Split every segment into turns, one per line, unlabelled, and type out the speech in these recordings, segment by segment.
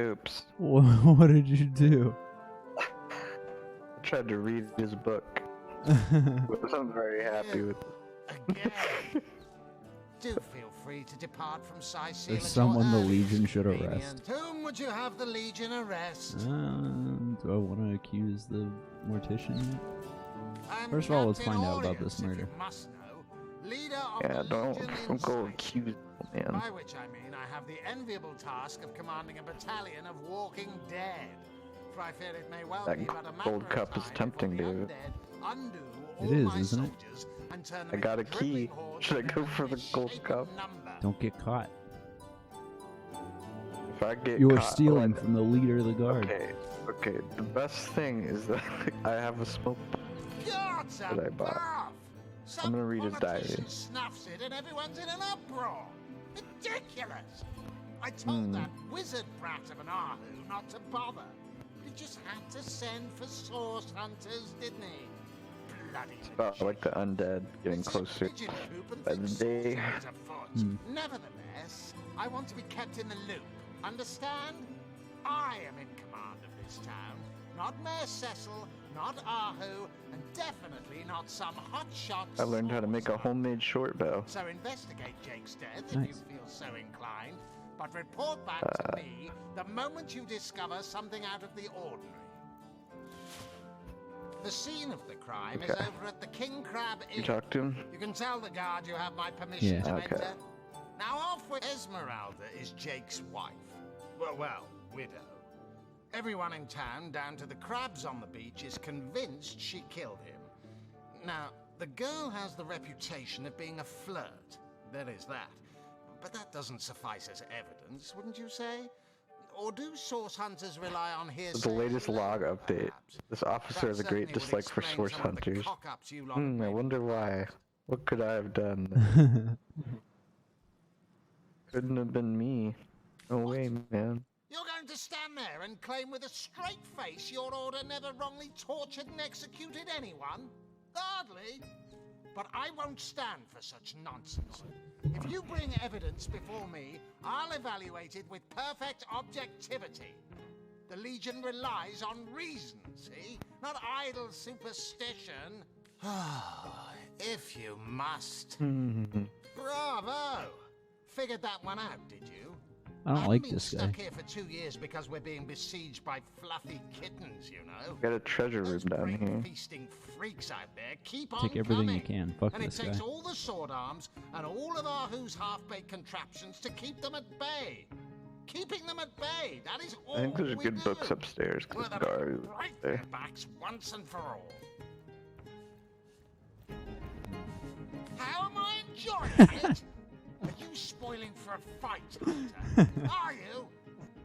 Oops.
What did you do?
I tried to read his book. I'm very happy with it.
Again. Do feel free to depart from Sicil.
There's someone the Legion should arrest.
Whom would you have the Legion arrest?
Do I want to accuse the mortician yet? First of all, let's find out about this murder.
Yeah, don't go accuse man.
By which I mean I have the enviable task of commanding a battalion of walking dead. For I fear it may well
That
be but a matter
gold
of
cup is
time
tempting,
before the
dude.
undead undo
It
all
is,
my
isn't it?
soldiers and turn them
I got a
into
key.
dripping hordes
Should I
of
go
their
for the gold
misshapen
cup?
number.
Don't get caught.
If I get
You are
caught,
stealing from the leader of the guard.
Okay. The best thing is that I have a smoke
Gods
that I bought.
above!
I'm gonna read his diary.
Politician snuffs it and everyone's in an uproar. Ridiculous! I told that wizard brat of an Ahu not to bother. But he just had to send for source hunters, didn't he? Bloody
About like the undead getting closer by the day.
Nevertheless, I want to be kept in the loop. Understand? I am in command of this town. Not Mayor Cecil, not Ahu, and definitely not some hotshot.
I learned how to make a homemade short bow.
So investigate Jake's death if
Nice.
you feel so inclined, but report back to me the moment you discover something out of the ordinary. The scene of the crime is
Okay.
over at the King Crab Inn.
You talk to him?
You can tell the guard you have my permission
Yeah.
to
Okay.
enter. Now off with Esmeralda is Jake's wife. Well, widow. Everyone in town, down to the crabs on the beach, is convinced she killed him. Now, the girl has the reputation of being a flirt. There is that. But that doesn't suffice as evidence, wouldn't you say? Or do source hunters rely on hearsay?
The latest log update.
Perhaps?
This officer has a great dislike for source hunters. I wonder why. What could I have done? Couldn't have been me. No way, man.
You're going to stand there and claim with a straight face your order never wrongly tortured and executed anyone? Hardly. But I won't stand for such nonsense. If you bring evidence before me, I'll evaluate it with perfect objectivity. The Legion relies on reason, see? Not idle superstition. If you must. Bravo! Figured that one out, did you?
I don't like this
I've been
guy.
stuck here for 2 years because we're being besieged by fluffy kittens, you know.
Got a treasure room
Those
down
great
here.
feasting freaks out there keep on
Take everything you
coming.
can. Fuck
And it
this
takes
guy.
all the sword arms and all of Ahu's half-baked contraptions to keep them at bay. Keeping them at bay, that is all
I think there's
we
good
do.
books upstairs.
We're
Cause
the
guard is
break
there.
their backs once and for all. How am I enjoying it? Are you spoiling for a fight, Hunter? Are you?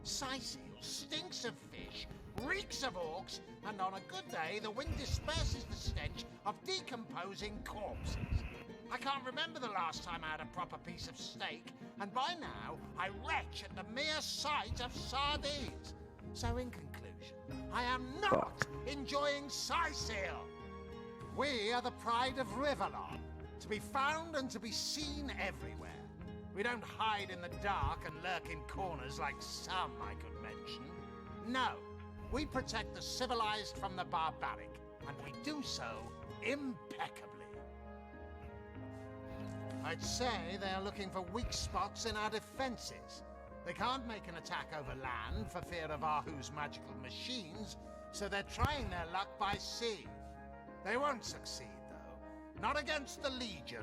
Sicil stinks of fish, reeks of orcs, and on a good day, the wind disperses the stench of decomposing corpses. I can't remember the last time I had a proper piece of steak, and by now, I retch at the mere sight of sardines. So in conclusion, I am not enjoying Sicil. We are the pride of Riverlon, to be found and to be seen everywhere. We don't hide in the dark and lurk in corners like some I could mention. No, we protect the civilized from the barbaric, and we do so impeccably. I'd say they are looking for weak spots in our defenses. They can't make an attack over land for fear of Ahu's magical machines, so they're trying their luck by sea. They won't succeed, though. Not against the Legion.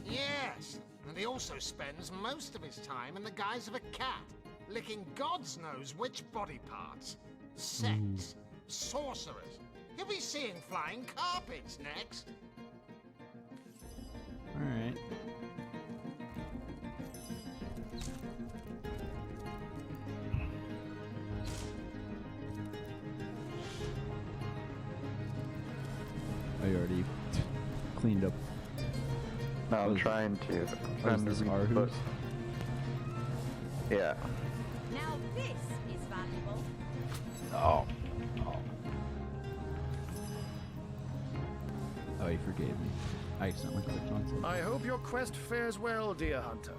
Yes, and he also spends most of his time in the guise of a cat, licking God's knows which body parts. Sex, sorcerers. You'll be seeing flying carpets next.
Alright. I already cleaned up.
No, I'm trying to. I'm trying to
this
read the
Ahu's?
book. Yeah.
Now this is valuable.
Oh. Oh, he forgave me. I accidentally clicked on something.
I hope your quest fares well, dear hunter.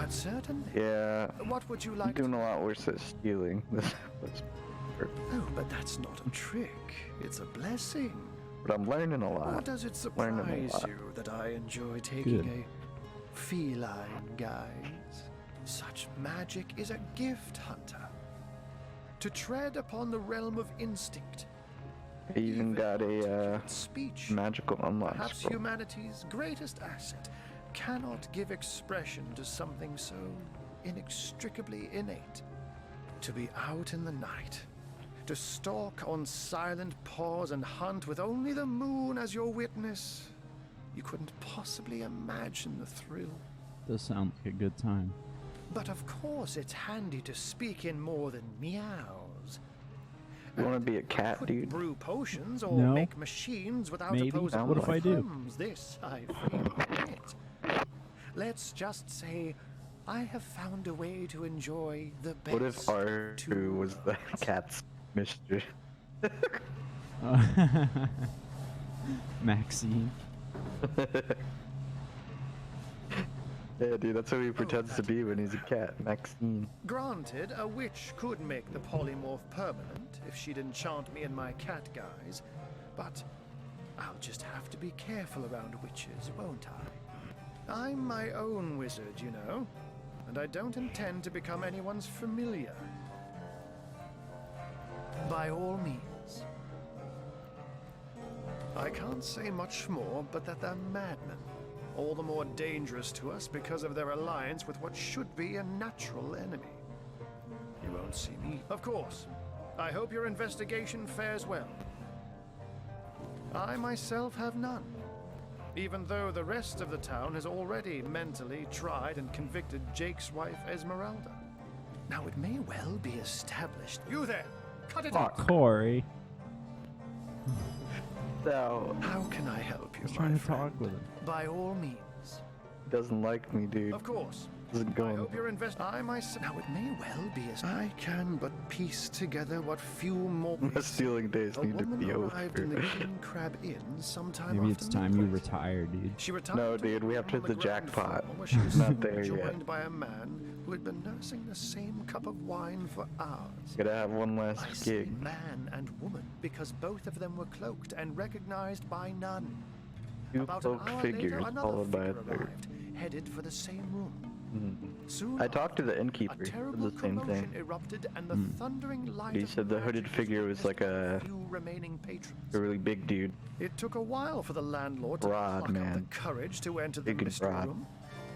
But certainly.
Yeah.
What would you
I'm
like?
doing a lot worse at stealing. This was
Oh, but that's not a trick. It's a blessing.
but I'm learning a
Or
lot.
does it
Learning a
surprise
lot.
you that I enjoy taking
Good.
a feline guise? Such magic is a gift, Hunter. To tread upon the realm of instinct.
I even got a
articulate speech.
magical unlock
Perhaps
scroll.
humanity's greatest asset cannot give expression to something so inextricably innate. To be out in the night, to stalk on silent paws and hunt with only the moon as your witness. You couldn't possibly imagine the thrill.
Does sound like a good time.
But of course it's handy to speak in more than meows.
You want to be a cat,
Couldn't
dude?
brew potions or
No.
make machines without
Maybe.
opposing
What if I do?
thumbs. This I freely admit. Let's just say I have found a way to enjoy the best.
What if R2
two
was the
worlds.
cat's mistress?
Maxine.
Yeah, dude, that's what he pretends to be when he's a cat. Maxine.
Granted, a witch could make the polymorph permanent if she'd enchant me in my cat guise, but I'll just have to be careful around witches, won't I? I'm my own wizard, you know, and I don't intend to become anyone's familiar. By all means. I can't say much more, but that they're madmen. All the more dangerous to us because of their alliance with what should be a natural enemy. You won't see me. Of course. I hope your investigation fares well. I myself have none. Even though the rest of the town has already mentally tried and convicted Jake's wife Esmeralda. Now it may well be established. You there! Cut it out!
Kori.
So,
How can I help you,
I was
my
trying to
friend?
talk with him.
By all means.
doesn't like me, dude.
Of course.
Doesn't go
I
on.
hope you're I myself. Now it may well be as I can but piece together what few more.
My stealing days
A
need to
woman
be
arrived in the
over.
King Crab Inn sometime
Maybe
after
it's time you
midnight.
retire, dude.
She retired
No,
to a
dude, we have to
room
hit
on
the
ground
jackpot.
floor where she was
Not there
joined
yet.
by a man who had been nursing the same cup of wine for hours.
Gotta have one
I
last
say
gig.
man and woman because both of them were cloaked and recognized by none.
Two
About an
cloaked
hour
figures
later, another
followed by a
figure
third.
arrived, headed for the same room.
I talked to the
A
innkeeper. He said
terrible
the same
commotion
thing.
erupted, and the thundering light
He
of
said the hooded
magic
figure was like a
few remaining patrons.
really big dude.
It took a while for the landlord to
Broad,
pluck up
man.
the courage to enter the
Big and
mystery
broad.
room.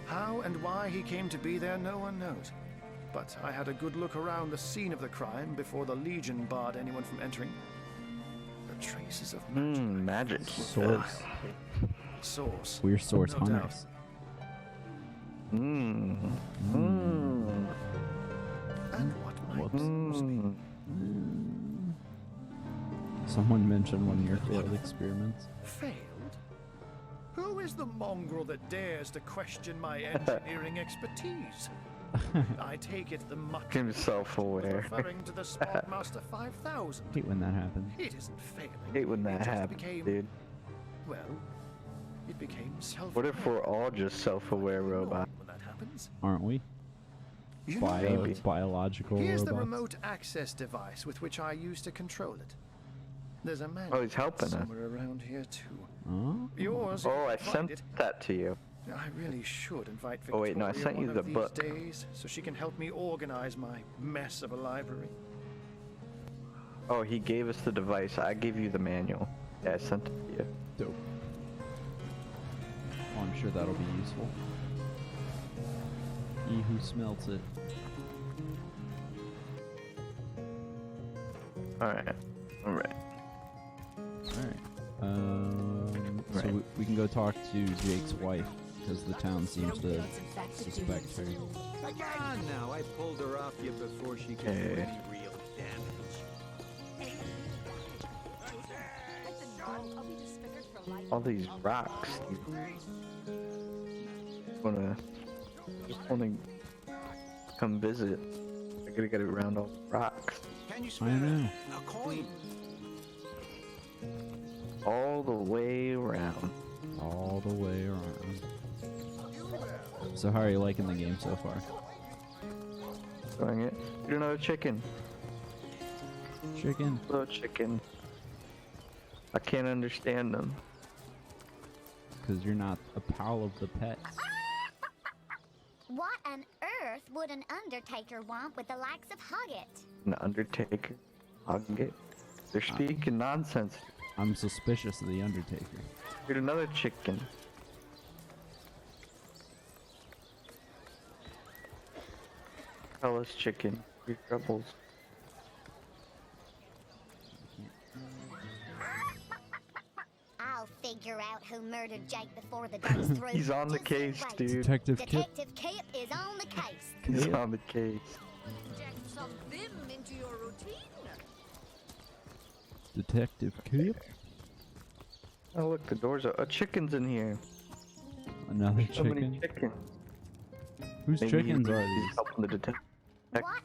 How and why he came to be there, no one knows. But I had a good look around the scene of the crime before the Legion barred anyone from entering. The traces of
Magic.
Source.
source.
We're source
No doubt.
hunters.
And what might those be?
Someone mentioned one of your failed experiments.
Failed? Who is the mongrel that dares to question my engineering expertise? I take it the muck
Seems
was
self-aware.
referring to the Spotmaster 5000.
Hate when that happens.
It isn't failing.
Hate when
It
that
just
happens,
became,
dude.
well, it became self.
What if we're all just self-aware robots?
When that happens?
Aren't we?
You know
Maybe.
what?
Biological
Here's
robots.
the remote access device with which I use to control it. There's a man
Oh, he's helping us.
somewhere around here too.
Oh?
Yours. if
Oh,
you
I
can
sent
find it.
that to you.
I really should invite
Oh,
Victoria
wait, no, I sent you
one
the
of these
book.
days so she can help me organize my mess of a library.
Oh, he gave us the device. I gave you the manual. Yeah, I sent it to you.
Dope. Oh, I'm sure that'll be useful. He who smelts it.
Alright. Alright.
Alright. So
Right.
we can go talk to Jake's wife, because the town seems to suspect her.
Come on now, I pulled her off you before she could do
Hey.
any real damage.
I'll be disfigured for life.
All these rocks. Just wanna come visit. I gotta get around all the rocks.
Can you
I
spare
know.
a coin?
All the way around.
All the way around. So how are you liking the game so far?
Doing it. Get another chicken.
Chicken?
Little chicken. I can't understand them.
Because you're not a pal of the pets.
What on earth would an undertaker want with the likes of Huggett?
An undertaker. Hug it. They're speaking nonsense.
I'm suspicious of the Undertaker.
Get another chicken. Foulest chicken. 3 troubles.
I'll figure out who murdered Jake before the day's through.
He's on the
Just you
case,
wait.
dude.
Detective Kip.
Detective Kip is on the case.
He's on the case.
Inject some vim into your routine.
Detective Kip?
Oh look, the doors are. A chicken's in here.
Another
So many
chicken?
chickens.
Whose
Maybe
chickens are
he's
these?
helping the detective.
What?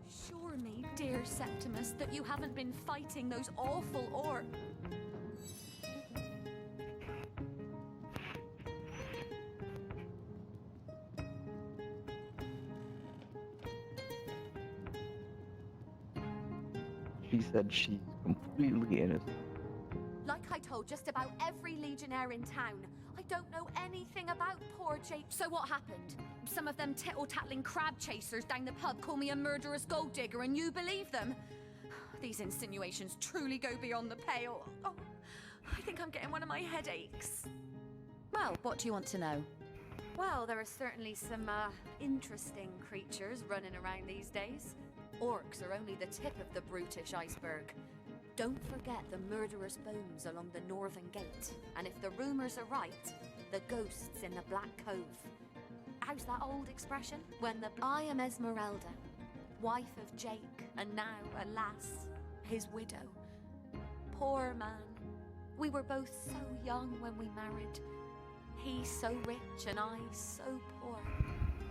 Assure me, dear Septimus, that you haven't been fighting those awful orcs.
She said she's completely innocent.
Like I told just about every legionnaire in town, I don't know anything about poor Jake. So what happened? Some of them tittle-tattling crab chasers down the pub call me a murderous gold digger and you believe them? These insinuations truly go beyond the pale. Oh, I think I'm getting one of my headaches. Well, what do you want to know? Well, there are certainly some, interesting creatures running around these days. Orcs are only the tip of the brutish iceberg. Don't forget the murderous bones along the northern gate. And if the rumors are right, the ghosts in the Black Cove. How's that old expression? I am Esmeralda, wife of Jake, and now, alas, his widow. Poor man. We were both so young when we married. He so rich and I so poor.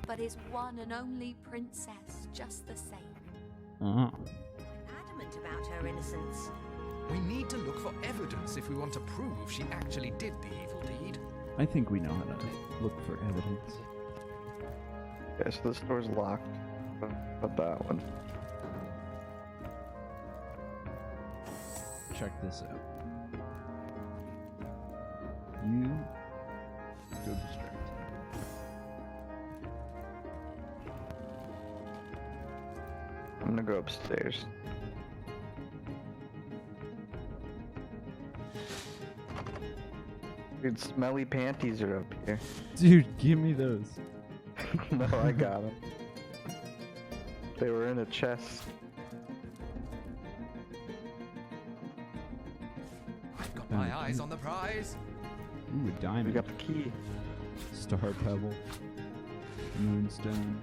But his one and only princess just the same.
Adamant about her innocence.
We need to look for evidence if we want to prove she actually did the evil deed.
I think we know how to look for evidence.
Okay, so this door's locked. But that one.
Check this out. You go distract him.
I'm gonna go upstairs. Dude, smelly panties are up here.
Dude, give me those.
No, I got them. They were in a chest.
I've got my eyes on the prize.
Ooh, a
We
diamond.
got the key.
Star pebble. Moonstone.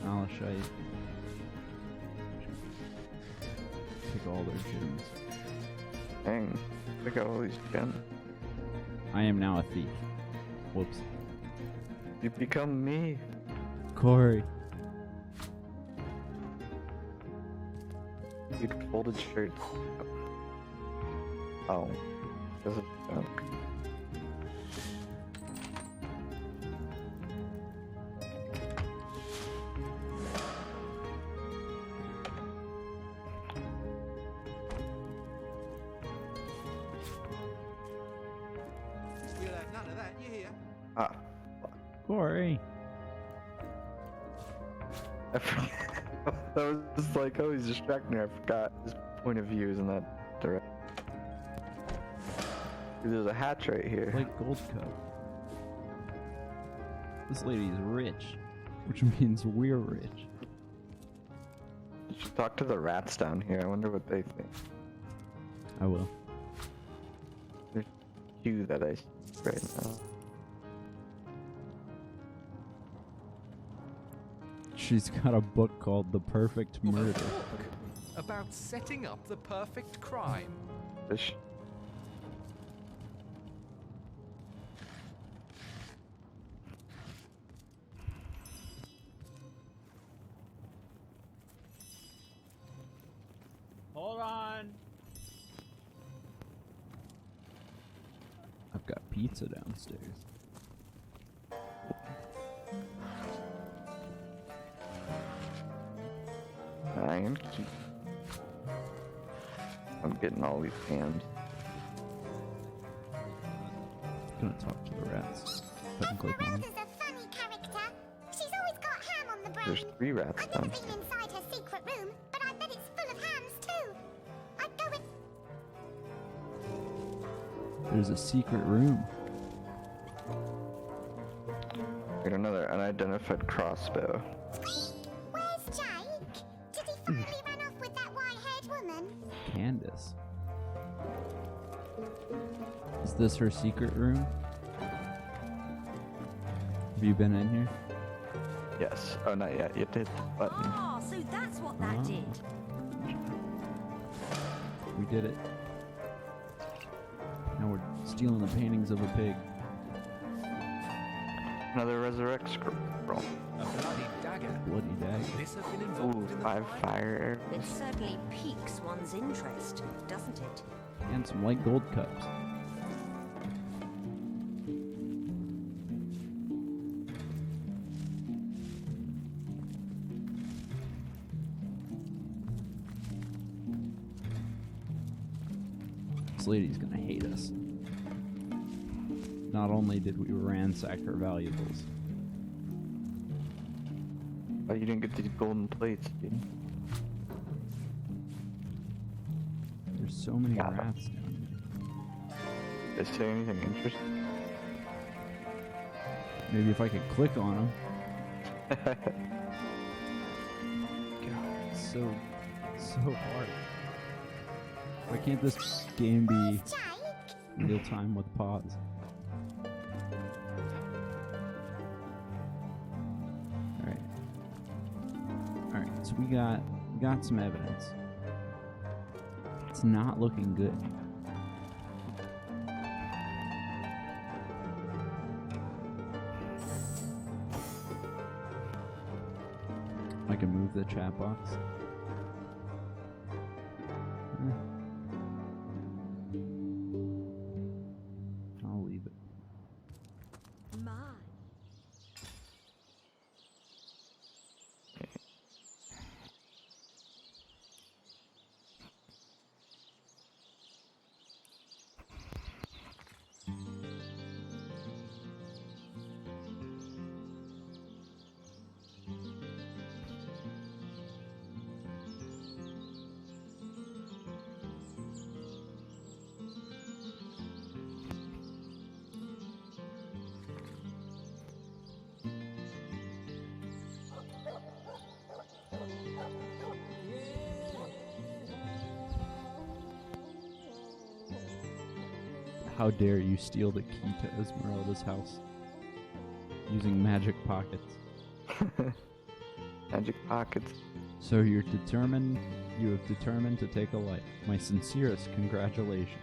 Malachite. Take all their gems.
Dang. Look at all these gems.
I am now a thief. Whoops.
You become me.
Kori.
You folded shirts. Oh. There's a junk.
We'll have none of that, you hear?
Ah.
Kori.
I forgot. That was just like, oh, he's distracting me. I forgot his point of view is in that direction. Dude, there's a hatch right here.
Like Gold Cup. This lady is rich, which means we're rich.
You should talk to the rats down here. I wonder what they think.
I will.
There's two that I see right now.
She's got a book called The Perfect
A
Murder.
book about setting up the perfect crime.
This
Hold on. I've got pizza downstairs.
iron key. I'm getting all these hams.
Gonna talk to the rats. If I can click on them.
Esmeralda's a funny character. She's always got ham on the brain.
There's 3 rats
I've never
down.
been inside her secret room, but I bet it's full of hams too. I'd go in.
There's a secret room.
Got another unidentified crossbow.
Where's Jake? Did he finally run off with that white-haired woman?
Candace. Is this her secret room? Have you been in here?
Yes. Oh, not yet. You hit the button.
Ah, so that's what that did.
We did it. Now we're stealing the paintings of a pig.
Another resurrect scroll.
A bloody dagger.
Bloody dagger.
This has been
Ooh,
involved in the
5 fire
It
arrows.
certainly piques one's interest, doesn't it?
And some white gold cups. This lady's gonna hate us. Not only did we ransack her valuables,
Oh, you didn't get these golden plates, dude.
there's so many
Got 'em.
rats down here.
Did they say anything interesting?
Maybe if I could click on them. God, it's so hard. Why can't this game be
Where's Jake?
real time with pause? Alright. Alright, so we got some evidence. It's not looking good. I can move the chat box. I'll leave it.
My.
How dare you steal the key to Esmeralda's house using magic pockets?
Magic pockets.
So you have determined to take a life. My sincerest congratulations.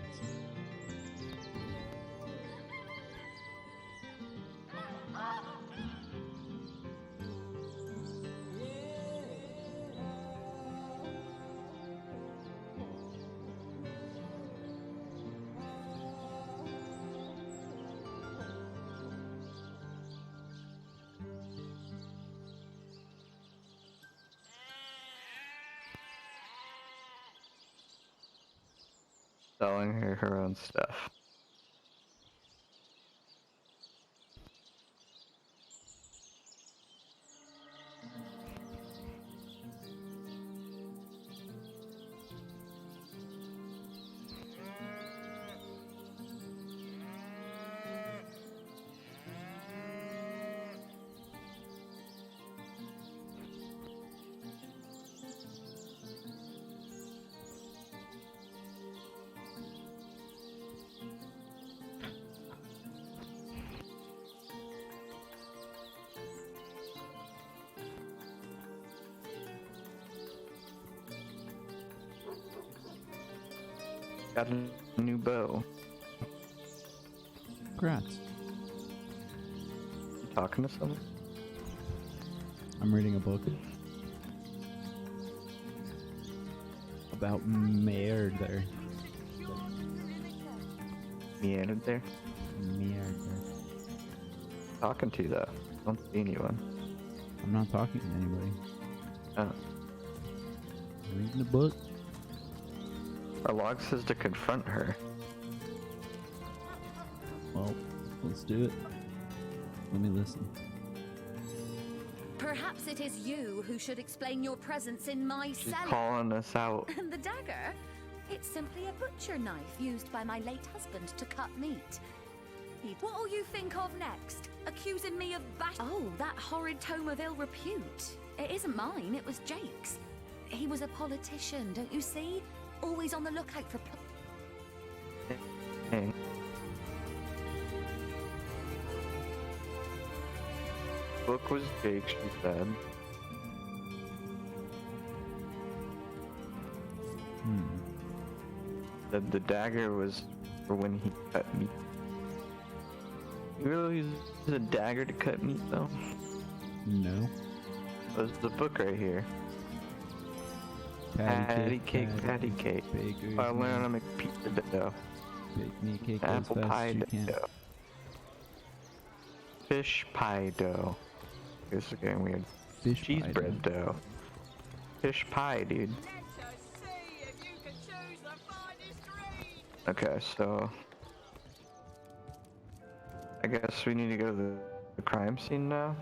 Selling her own stuff. Got a new bow.
Congrats.
You talking to someone?
I'm reading a book about murder.
Meandered there?
Murder.
Talking to you though. Don't see anyone.
I'm not talking to anybody.
Oh.
in the book.
Our log says to confront her.
Well, let's do it. Let me listen.
Perhaps it is you who should explain your presence in my
She's
cellar.
calling us out.
And the dagger? It's simply a butcher knife used by my late husband to cut meat. What'll you think of next? Accusing me of Oh, that horrid tome of ill repute. It isn't mine, it was Jake's. He was a politician, don't you see? Always on the lookout for...
Hey. Book was Jake, she said. The dagger was for when he cut meat. You really use a dagger to cut meat, though?
No.
There's the book right here. Patty cake, patty cake.
Baker's
I learned how to make pizza dough.
Bake me a cake
Apple
as fast
pie
as you can.
dough. Fish pie dough. This is getting weird.
Fish
Cheese
pie
bread dough. Fish pie, dude. Okay, so I guess we need to go to the crime scene now.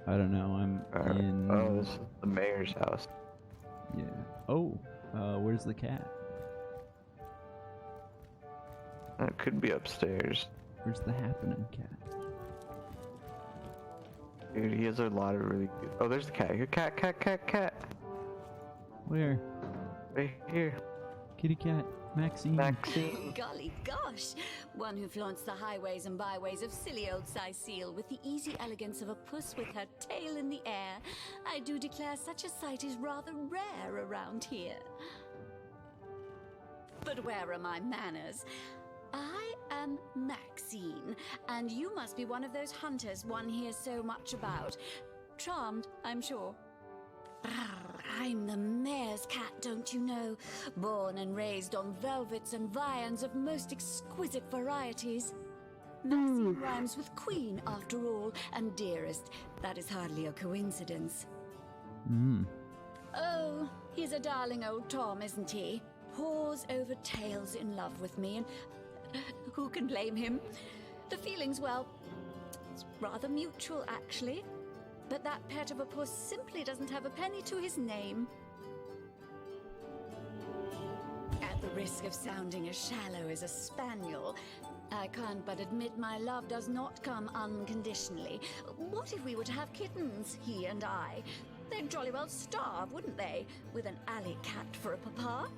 I don't know. I'm in.
Oh, this is the mayor's house.
Yeah. Oh, where's the cat?
It could be upstairs.
Where's the happening cat?
Dude, he has a lot of really good... Oh, there's the cat. Here, cat.
Where?
Right here.
Kitty cat. Maxine.
Maxine.
Golly gosh! One who flaunts the highways and byways of silly old Cecile with the easy elegance of a puss with her tail in the air. I do declare such a sight is rather rare around here. But where are my manners? I am Maxine, and you must be one of those hunters one hears so much about. Charmed, I'm sure. I'm the mayor's cat, don't you know? Born and raised on velvets and viands of most exquisite varieties. Maxine rhymes with queen, after all, and dearest. That is hardly a coincidence. Oh, he's a darling old Tom, isn't he? Paws over tails in love with me, and who can blame him? The feeling's, well, it's rather mutual, actually. But that pet of a puss simply doesn't have a penny to his name. At the risk of sounding as shallow as a spaniel, I can't but admit my love does not come unconditionally. What if we were to have kittens, he and I? They'd jolly well starve, wouldn't they, with an alley cat for a papa?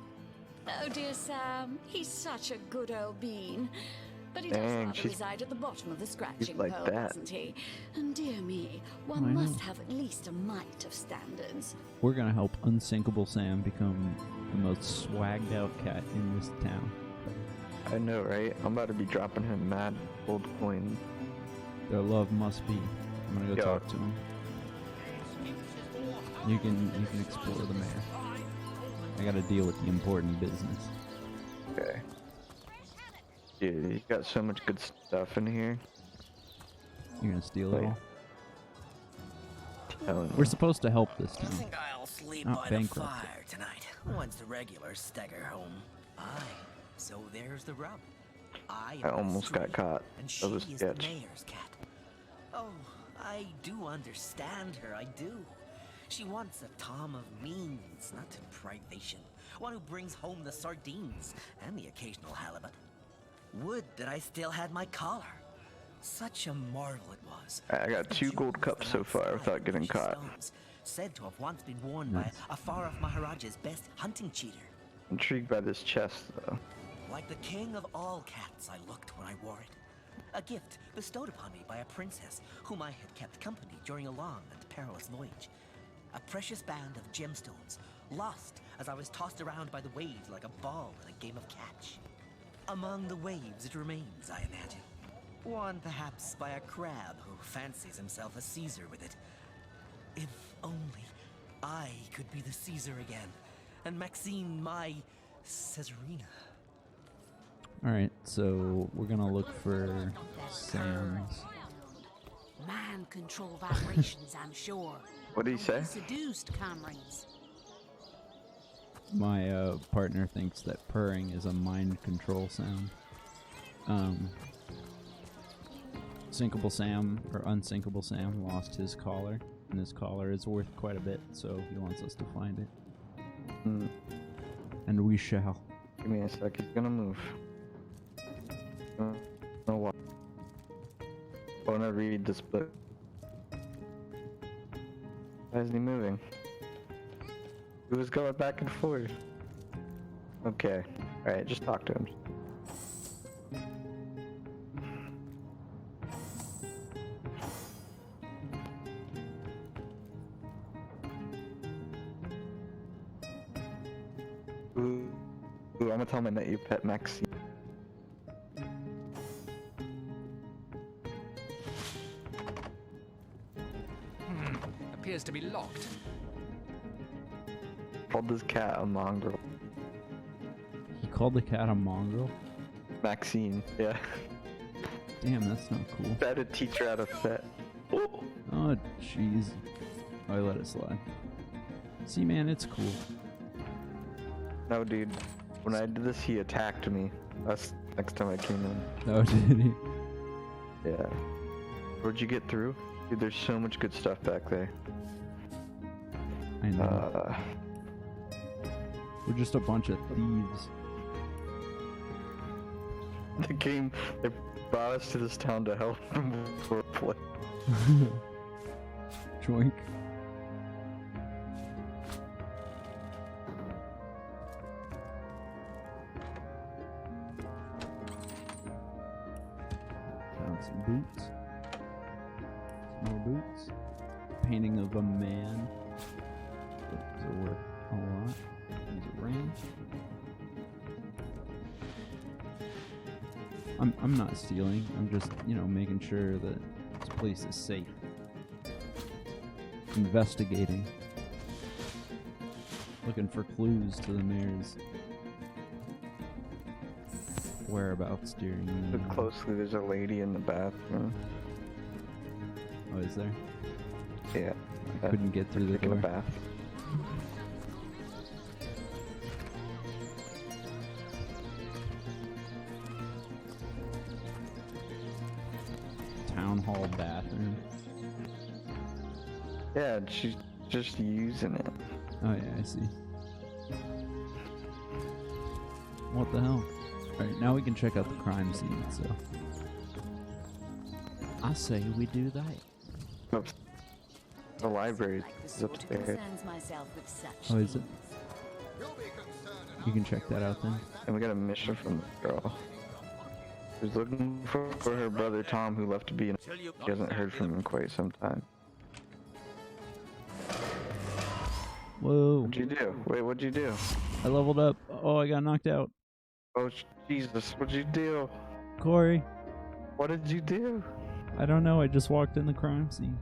Oh dear Sam, he's such a good old bean. But he does rather reside at the bottom of the scratching
like
pole,
that.
doesn't he? And dear me, one must have at least a mite of standards.
We're gonna help Unsinkable Sam become the most swagged out cat in this town.
I know, right? I'm about to be dropping him mad gold coins.
Their love must be. I'm gonna go talk to him. You can explore the mayor. I gotta deal with the important business.
Okay. Dude, he's got so much good stuff in here.
You're gonna steal it all?
Telling you.
We're supposed to help this
I
town.
think I'll sleep
Not
by the
bankrupt.
fire tonight, once the regulars stagger home. Aye, so there's the rub. I
I almost got caught.
and
That was
she is the
sketch.
mayor's cat. Oh, I do understand her, I do. She wants a Tom of means, not privation. One who brings home the sardines and the occasional halibut. Would that I still had my collar. Such a marvel it was.
I got 2 gold cups so far without getting caught.
Stones, said to have once been worn by a far-off Maharaja's best hunting cheater.
Intrigued by this chest, though.
Like the king of all cats, I looked when I wore it. A gift bestowed upon me by a princess whom I had kept company during a long and perilous voyage. A precious band of gemstones, lost as I was tossed around by the waves like a ball in a game of catch. Among the waves it remains, I imagine. Worn perhaps by a crab who fancies himself a Caesar with it. If only I could be the Caesar again, and Maxine my Caesarina.
Alright, so we're gonna look for Sam's.
Man control vibrations, I'm sure.
What did he say?
Seduced comrades.
My partner thinks that purring is a mind control sound. Sinkable Sam, or Unsinkable Sam, lost his collar, and his collar is worth quite a bit, so he wants us to find it. And we shall.
Give me a sec, he's gonna move. No, what? I wanna read this book. Why isn't he moving? He was going back and forth. Okay, alright, just talk to him. Ooh, I'm gonna tell him that you pet Maxine.
Appears to be locked.
Called this cat a mongrel.
He called the cat a mongrel?
Maxine, yeah.
Damn, that's not cool.
I had to teach her how to pet.
Oh, jeez. I let it slide. See, man, it's cool.
No, dude. When I did this, he attacked me. That's next time I came in.
Oh, did he?
Yeah. Where'd you get through? Dude, there's so much good stuff back there.
I know. We're just a bunch of thieves.
The game, they brought us to this town to help them before play.
Joink. Found some boots. Some more boots. Painting of a man. Those are worth a lot. There's a ring. I'm not stealing. I'm just, making sure that this place is safe. Investigating. Looking for clues to the mayor's whereabouts during the...
Look closely, there's a lady in the bathroom.
Oh, is there?
Yeah.
I couldn't get through the
taking
door.
a bath.
Town hall bathroom.
Yeah, she's just using it.
Oh yeah, I see. What the hell? Alright, now we can check out the crime scene, so... I say we do that.
Oops. The library is upstairs.
Oh, is it? You can check that out then.
And we got a mission from the girl. She's looking for her brother Tom, who left to be in. She hasn't heard from him in quite some time.
Whoa.
What'd you do? Wait, what'd you do?
I leveled up. Oh, I got knocked out.
Oh, Jesus, what'd you do?
Kori.
What did you do?
I don't know, I just walked in the crime scene.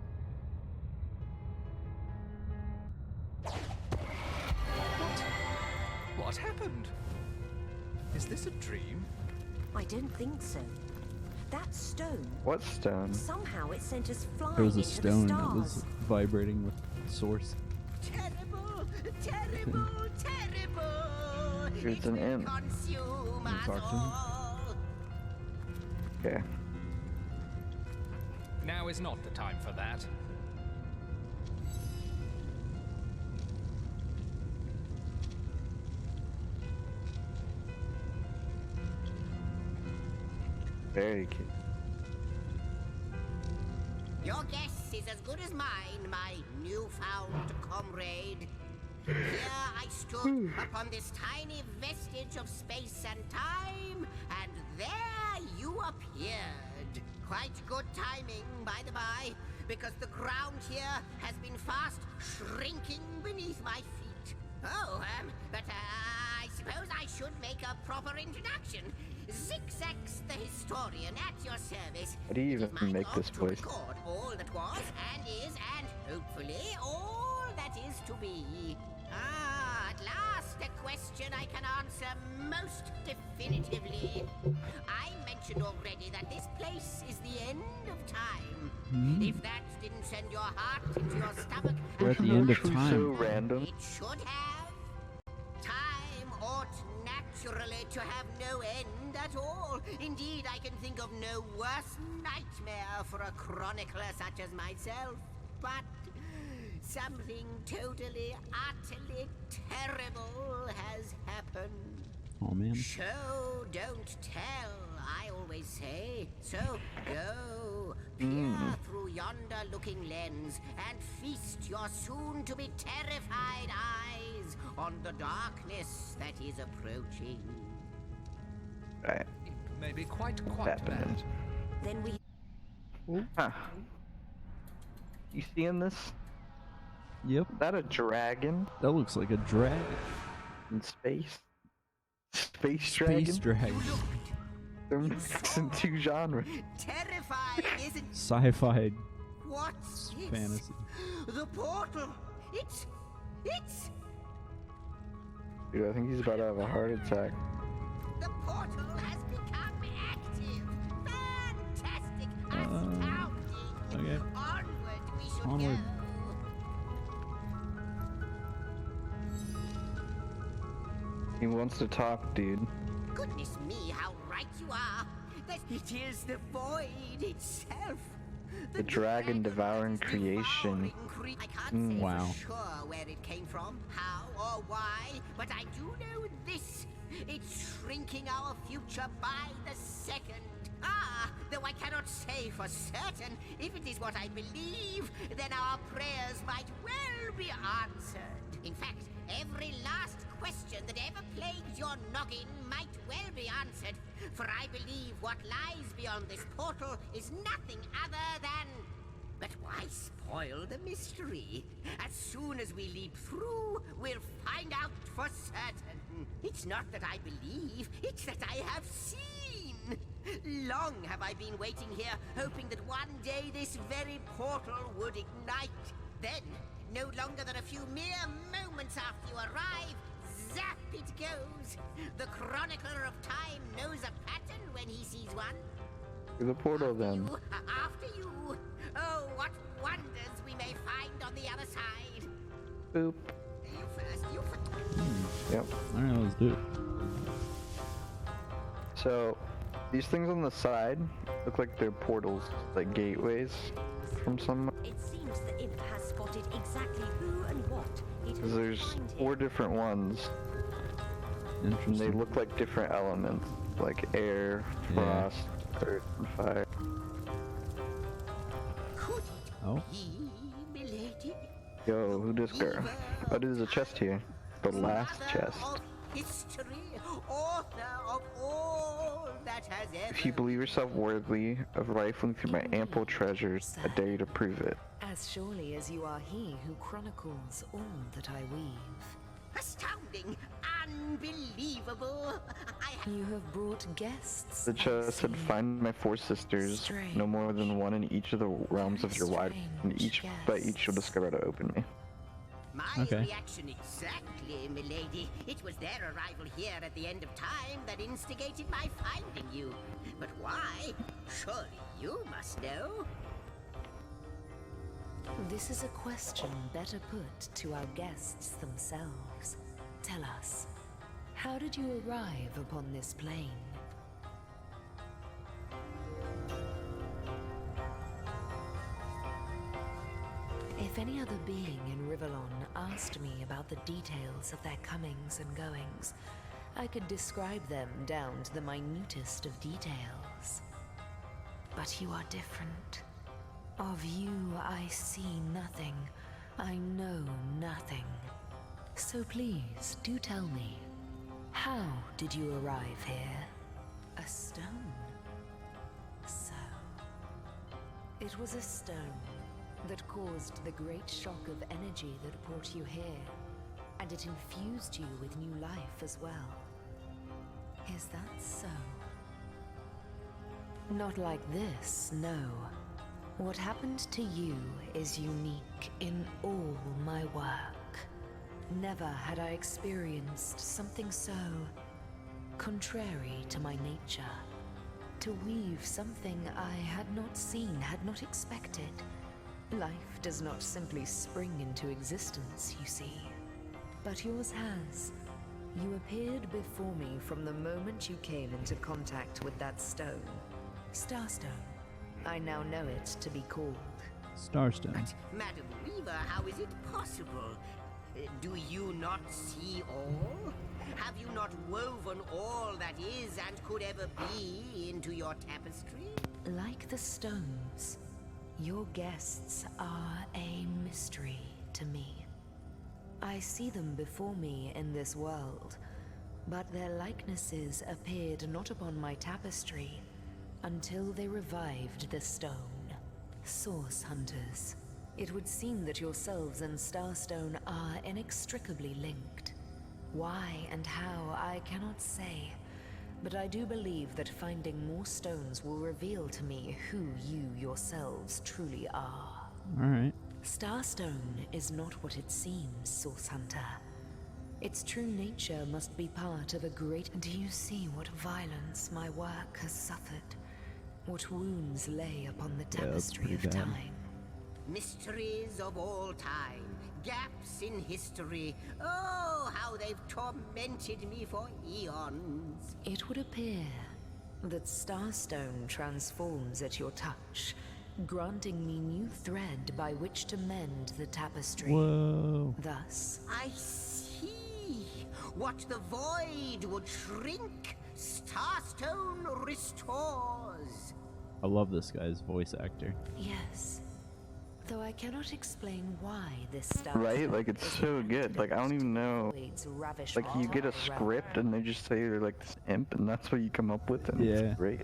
What happened? Is this a dream?
I don't think so. That stone.
What stone?
Somehow it sent us flying
There was a
into the
stone that
stars.
was vibrating with source.
Terrible, terrible, terrible.
It's an imp.
Consume us
Talk to him.
all.
Okay.
Now is not the time for that.
Very cute.
Your guess is as good as mine, my newfound comrade. Here I stood upon this tiny vestige of space and time, and there you appeared. Quite good timing, by the by, because the ground here has been fast shrinking beneath my feet. Oh, but I suppose I should make a proper introduction. Zigzags the historian at your service.
How do you even
It is my
make
job
this
to
voice?
record all that was and is and hopefully all that is to be. Ah, at last a question I can answer most definitively. I mentioned already that this place is the end of time. If that didn't send your heart into your stomach,
We're at the end of
So
time.
random.
it should have. Time
naturally to have no end at all. Indeed, I can think of no worse nightmare for a chronicler such as myself. But something totally, utterly terrible has happened.
Oh man.
Show, don't tell, I always say. So go, peer through yonder looking lens, and feast your soon-to-be terrified eyes on the darkness that is approaching.
Right.
It may be quite
Happening.
bad.
Then we...
Huh. You seeing this?
Yep.
Is that a dragon
That looks like a dragon.
in space? Space dragon?
Space dragon.
They're mixing two genres.
Terrifying, isn't
Sci-fi
What's this?
fantasy.
The portal! It's...
Dude, I think he's about to have a heart attack.
The portal has become active! Fantastic! Astounding!
Okay.
Onward we should
Onward.
go!
He wants to talk, dude.
Goodness me, how right you are! That it is the void itself!
The dragon devouring creation.
I can't say
Wow.
for sure where it came from, how or why, but I do know this. It's shrinking our future by the second. Though I cannot say for certain. If it is what I believe, then our prayers might well be answered. In fact, every last question that ever plagued your noggin might well be answered, for I believe what lies beyond this portal is nothing other than... But why spoil the mystery? As soon as we leap through, we'll find out for certain. It's not that I believe, it's that I have seen. Long have I been waiting here, hoping that one day this very portal would ignite. Then, no longer than a few mere moments after you arrive, zap it goes. The chronicler of time knows a pattern when he sees one.
Through the portal then.
After you. Oh, what wonders we may find on the other side.
Boop.
You first, you first.
Yep.
Alright, let's do it.
So, these things on the side look like they're portals, like gateways from some.
It seems the imp has spotted exactly who and what it
Because
hopes to
there's
find
4
here.
different ones, and they
Interesting.
look like different elements, like air,
Yeah.
frost, earth, and fire.
Could
Oh.
it be, milady?
Yo, who this girl? Oh, there's a chest here. The last
Mother
chest.
of history, author of all that has ever...
If you believe yourself worthy of rifling through my ample treasures, I dare you to prove it.
As surely as you are he who chronicles all that I weave.
Astounding! Unbelievable!
You have brought guests.
The chest said, find my 4 sisters, no more than one in each of the realms of your wide, and each by each you'll discover how to open me.
My
Okay.
reaction exactly, milady. It was their arrival here at the end of time that instigated my finding you. But why? Surely you must know.
This is a question better put to our guests themselves. Tell us, how did you arrive upon this plane? If any other being in Rivellon asked me about the details of their comings and goings, I could describe them down to the minutest of details. But you are different. Of you I see nothing. I know nothing. So please, do tell me, how did you arrive here? A stone. So, it was a stone that caused the great shock of energy that brought you here, and it infused you with new life as well. Is that so? Not like this, no. What happened to you is unique in all my work. Never had I experienced something so contrary to my nature. To weave something I had not seen, had not expected. Life does not simply spring into existence, you see. But yours has. You appeared before me from the moment you came into contact with that stone. Starstone. I now know it to be called.
Starstone.
But, Madam Weaver, how is it possible? Do you not see all? Have you not woven all that is and could ever be into your tapestry?
Like the stones, your guests are a mystery to me. I see them before me in this world, but their likenesses appeared not upon my tapestry until they revived the stone. Source hunters. It would seem that yourselves and Starstone are inextricably linked. Why and how, I cannot say, but I do believe that finding more stones will reveal to me who you yourselves truly are.
Alright.
Starstone is not what it seems, Source Hunter. Its true nature must be part of a great... Do you see what violence my work has suffered? What wounds lay upon the tapestry of time?
Mysteries of all time, gaps in history. Oh, how they've tormented me for eons.
It would appear that Starstone transforms at your touch, granting me new thread by which to mend the tapestry.
Whoa.
Thus,
I see. What the void would shrink, Starstone restores.
I love this guy's voice actor.
yes. Though I cannot explain why this stuff.
Right? Like, it's so good. Like, I don't even know. Like, you get a script and they just say you're like this imp, and that's what you come up with, and
Yeah.
it's great.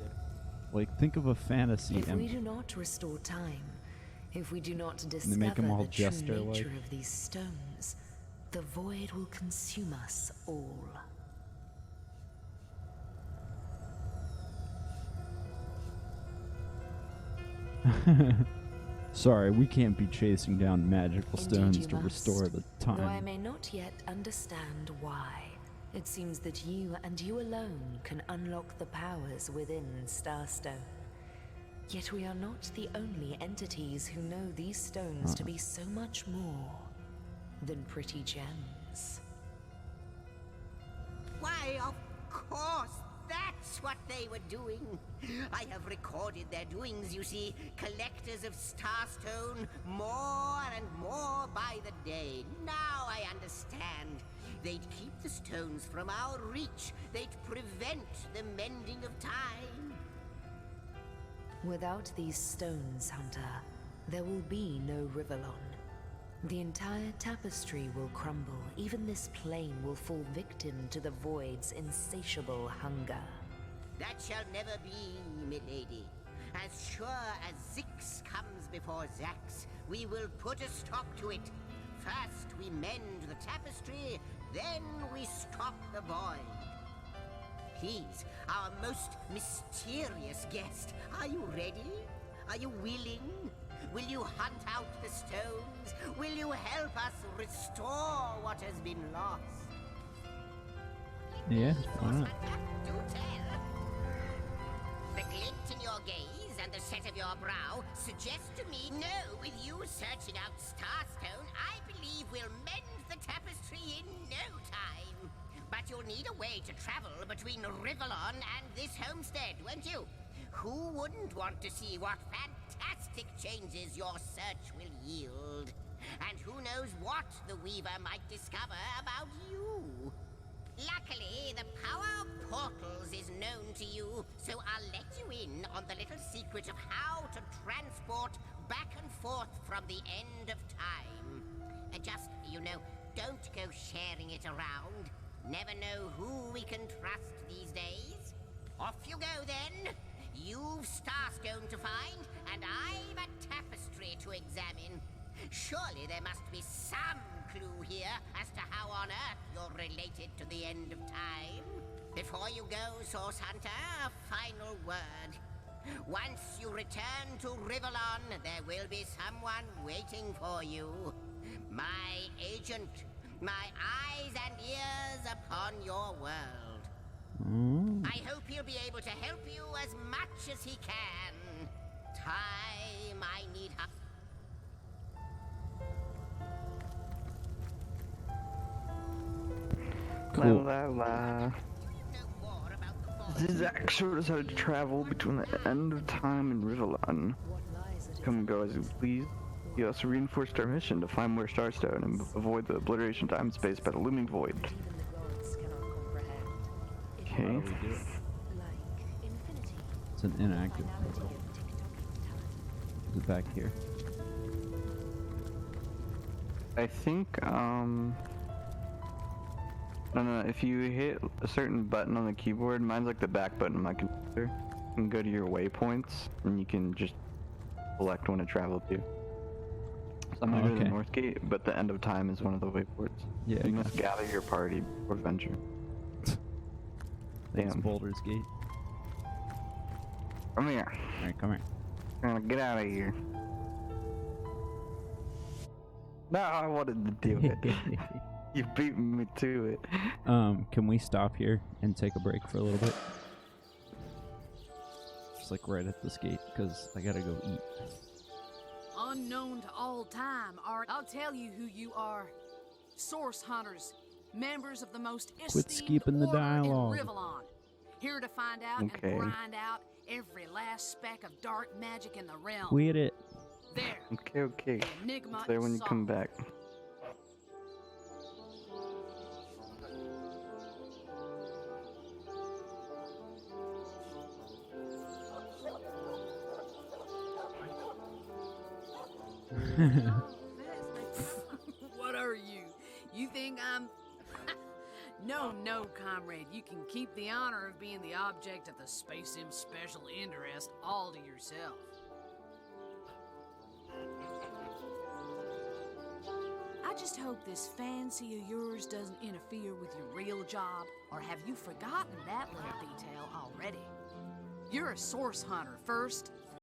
Like, think of a fantasy
If
imp.
we do not restore time, if we do not
they
discover
make 'em all
the true
jester-like.
nature of these stones, the void will consume us all.
Sorry, we can't be chasing down magical
Indeed
stones
you
to
must.
restore the
Though I
time.
may not yet understand why, it seems that you and you alone can unlock the powers within Starstone. Yet we are not the only entities who know these stones to be so much more than pretty gems.
Why, of course, that's what they were doing. I have recorded their doings, you see. Collectors of Starstone, more and more by the day. Now I understand. They'd keep the stones from our reach. They'd prevent the mending of time.
Without these stones, Hunter, there will be no Rivellon. The entire tapestry will crumble. Even this plane will fall victim to the void's insatiable hunger.
That shall never be, milady. As sure as Zix comes before Zax, we will put a stop to it. First we mend the tapestry, then we stop the void. Please, our most mysterious guest, are you ready? Are you willing? Will you hunt out the stones? Will you help us restore what has been lost?
Yeah, why not?
Do tell. The glint in your gaze and the set of your brow suggest to me, no, with you searching out Starstone, I believe we'll mend the tapestry in no time. But you'll need a way to travel between Rivellon and this homestead, won't you? Who wouldn't want to see what fantastic changes your search will yield? And who knows what the Weaver might discover about you? Luckily, the power of portals is known to you, so I'll let you in on the little secret of how to transport back and forth from the end of time. Just, you know, don't go sharing it around. Never know who we can trust these days. Off you go, then. You've Starstone to find, and I've a tapestry to examine. Surely there must be some clue here as to how on earth you're related to the end of time. Before you go, Source Hunter, a final word. Once you return to Rivellon, there will be someone waiting for you. My agent, my eyes and ears upon your world. I hope he'll be able to help you as much as he can. Time I need help.
Cool.
La, la, la. Zizak showed us how to travel between the end of time and Rivellon. Come and go as you please. He also reinforced our mission to find more Starstone and avoid the obliteration time space by the looming void.
How do
Okay.
we do it? It's an inactive portal. Is it back here?
I think, I don't know, if you hit a certain button on the keyboard, mine's like the back button on my computer, you can go to your waypoints, and you can just select when to travel to. So I'm gonna go to the North Gate, but the end of time is one of the waypoints.
Yeah,
You must gather your party before venture.
Thanks,
Damn.
Baldur's Gate.
Come here.
Alright, come here.
Get out of here. No, I wanted to do it. You beat me to it.
Can we stop here and take a break for a little bit? Just like right at this gate, because I gotta go eat.
Unknown to all time, I'll tell you who you are. Source hunters, members of the most
Quit
esteemed
skipping the
order
dialogue.
in Rivellon. Here to find out and grind out every last speck of dark magic in the realm.
Quit it.
There.
Okay.
Enigma
There when you
solved.
come back.
What are you? You think I'm... No, comrade. You can keep the honor of being the object of the Space Im's special interest all to yourself. I just hope this fancy of yours doesn't interfere with your real job, or have you forgotten that little detail already? You're a source hunter first,